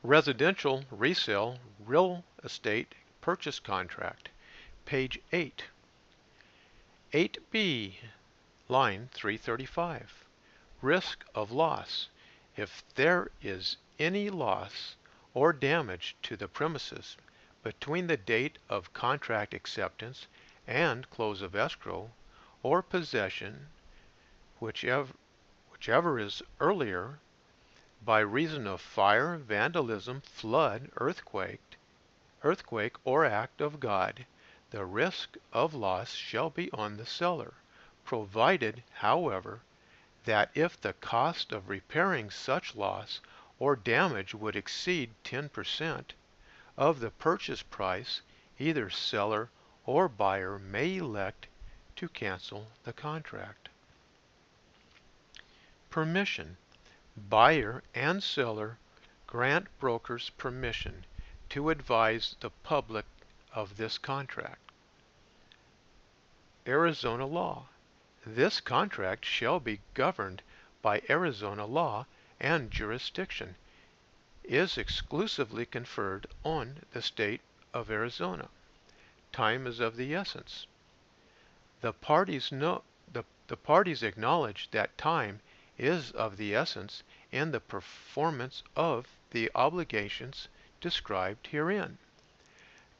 Residential Resale Real Estate Purchase Contract, page 8. 8B, line 335. Risk of loss. If there is any loss or damage to the premises between the date of contract acceptance and close of escrow, or possession, whichever is earlier, by reason of fire, vandalism, flood, earthquake, or act of God, the risk of loss shall be on the seller, provided, however, that if the cost of repairing such loss or damage would exceed 10% of the purchase price, either seller or buyer may elect to cancel the contract. Permission. Buyer and seller grant brokers permission to advise the public of this contract. Arizona law. This contract shall be governed by Arizona law, and jurisdiction is exclusively conferred on the state of Arizona. Time is of the essence. The parties acknowledge that time is of the essence in the performance of the obligations described herein.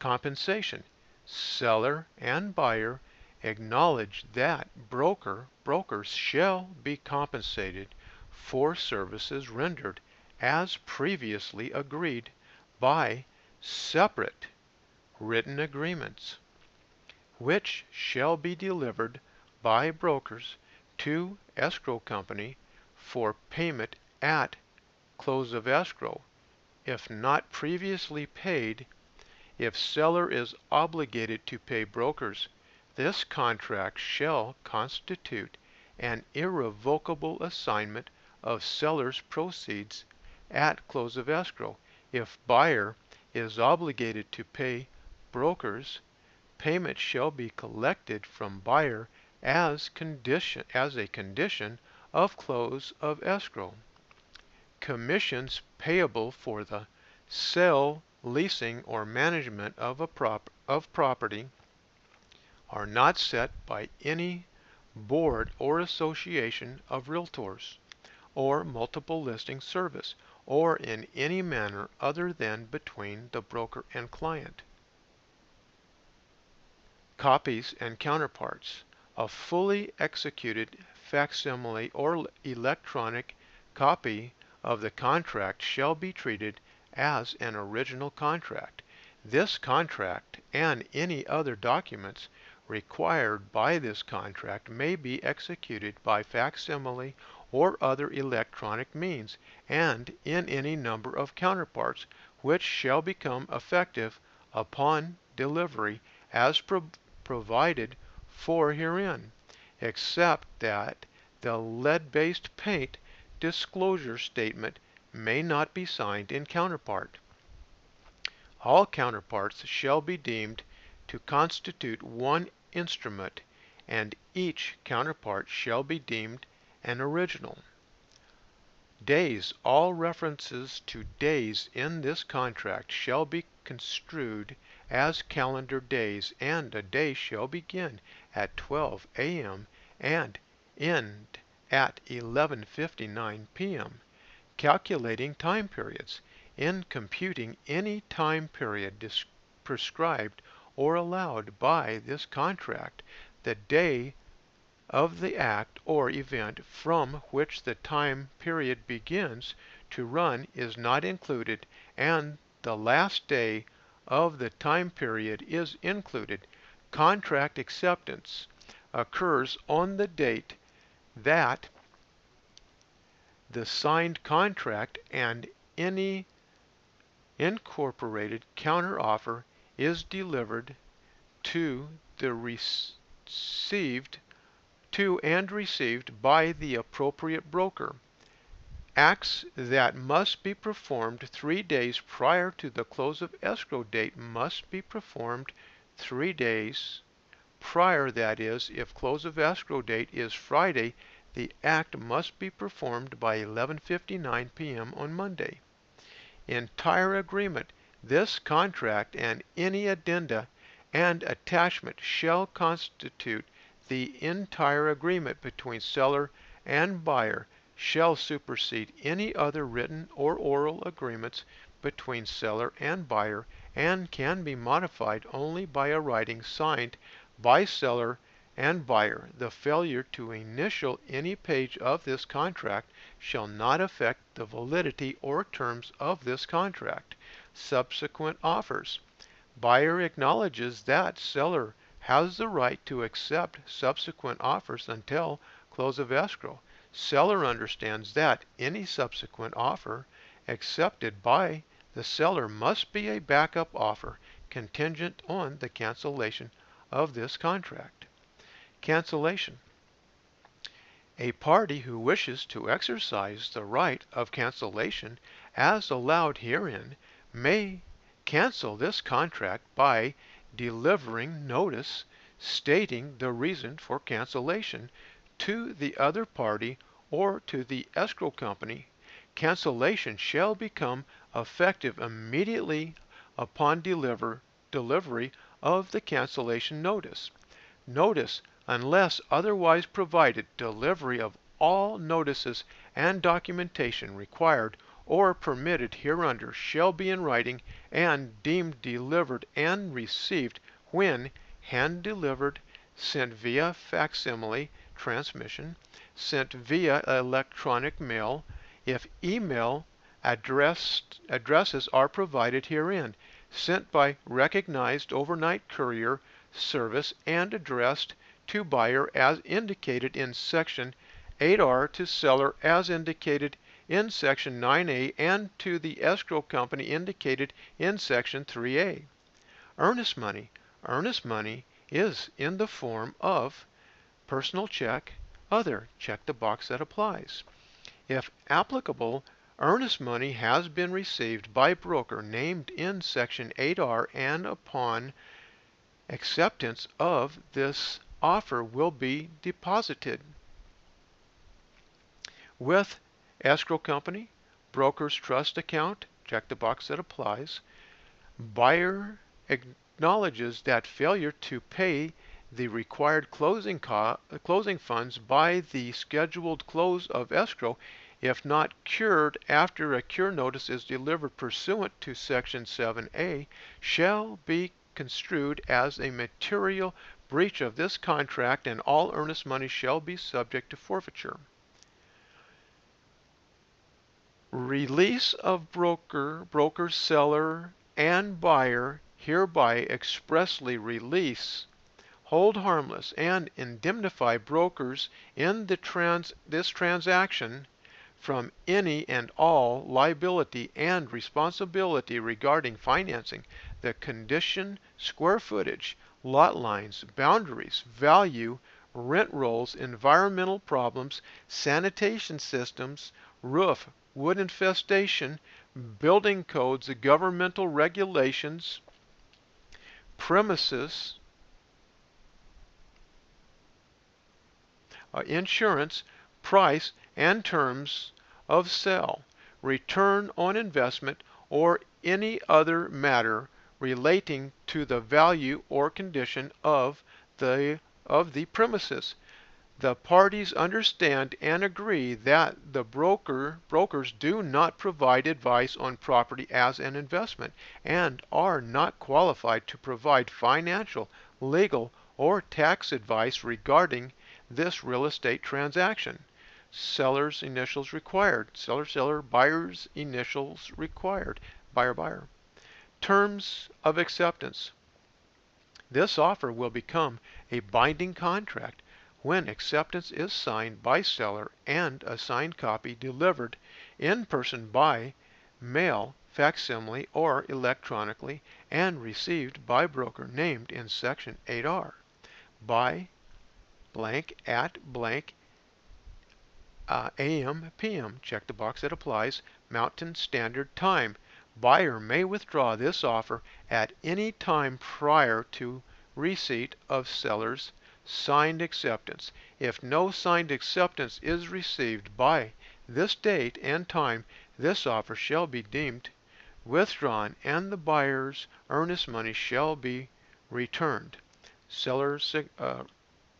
Compensation. Seller and buyer acknowledge that brokers shall be compensated for services rendered as previously agreed by separate written agreements, which shall be delivered by brokers to escrow company for payment at close of escrow, if not previously paid. If seller is obligated to pay brokers, this contract shall constitute an irrevocable assignment of seller's proceeds at close of escrow. If buyer is obligated to pay brokers, payment shall be collected from buyer as a condition of close of escrow. Commissions payable for the sale, leasing, or management of property are not set by any board or association of realtors, or multiple listing service, or in any manner other than between the broker and client. Copies and counterparts. A fully executed facsimile or electronic copy of the contract shall be treated as an original contract. This contract and any other documents required by this contract may be executed by facsimile or other electronic means, and in any number of counterparts, which shall become effective upon delivery as provided for herein, except that the lead-based paint disclosure statement may not be signed in counterpart. All counterparts shall be deemed to constitute one instrument, and each counterpart shall be deemed an original. Days. All references to days in this contract shall be construed as calendar days, and a day shall begin at 12 a.m. and end at 11:59 p.m. Calculating time periods. In computing any time period prescribed or allowed by this contract, the day of the act or event from which the time period begins to run is not included, and the last day of the time period is included. Contract acceptance occurs on the date that the signed contract and any incorporated counteroffer is delivered to and received by the appropriate broker. Acts that must be performed 3 days prior to the close of escrow date must be performed 3 days prior. That is, if close of escrow date is Friday, the act must be performed by 11:59 p.m. on Monday. entire agreement, this contract and any addenda and attachment shall constitute the entire agreement between seller and buyer, shall supersede any other written or oral agreements between seller and buyer, and can be modified only by a writing signed by seller and buyer. The failure to initial any page of this contract shall not affect the validity or terms of this contract. Subsequent offers. Buyer acknowledges that seller has the right to accept subsequent offers until close of escrow. Seller understands that any subsequent offer accepted by the seller must be a backup offer contingent on the cancellation of this contract. Cancellation. A party who wishes to exercise the right of cancellation as allowed herein may cancel this contract by delivering notice stating the reason for cancellation to the other party or to the escrow company. Cancellation shall become effective immediately upon delivery of the cancellation notice. Notice, unless otherwise provided, delivery of all notices and documentation required or permitted hereunder shall be in writing and deemed delivered and received when hand delivered, sent via facsimile transmission, sent via electronic mail, if email addresses are provided herein, sent by recognized overnight courier service and addressed to buyer as indicated in section 8R, to seller as indicated in section 9A, and to the escrow company indicated in section 3A. Earnest money. Earnest money is in the form of personal check, other, check the box that applies. If applicable, earnest money has been received by broker named in section 8R, and upon acceptance of this offer will be deposited with escrow company, broker's trust account, check the box that applies. Buyer acknowledges that failure to pay the required closing funds by the scheduled close of escrow, if not cured after a cure notice is delivered pursuant to section 7A, shall be construed as a material breach of this contract, and all earnest money shall be subject to forfeiture. Release of broker, seller, and buyer hereby expressly release, hold harmless, and indemnify brokers in this transaction from any and all liability and responsibility regarding financing, the condition, square footage, lot lines, boundaries, value, rent rolls, environmental problems, sanitation systems, roof, wood infestation, building codes, governmental regulations, premises, insurance, price, and terms of sale, return on investment, or any other matter relating to the value or condition of the premises. The parties understand and agree that the brokers do not provide advice on property as an investment and are not qualified to provide financial, legal, or tax advice regarding this real estate transaction. Seller's initials required. Seller, buyer's initials required. Buyer. Terms of acceptance. This offer will become a binding contract when acceptance is signed by seller and a signed copy delivered in person by mail, facsimile, or electronically, and received by broker named in section 8R by blank at blank AM, PM, check the box that applies, Mountain Standard Time. Buyer may withdraw this offer at any time prior to receipt of seller's signed acceptance. If no signed acceptance is received by this date and time, this offer shall be deemed withdrawn, and the buyer's earnest money shall be returned. Seller's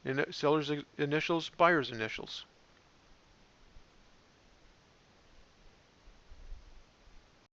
initials, buyer's initials.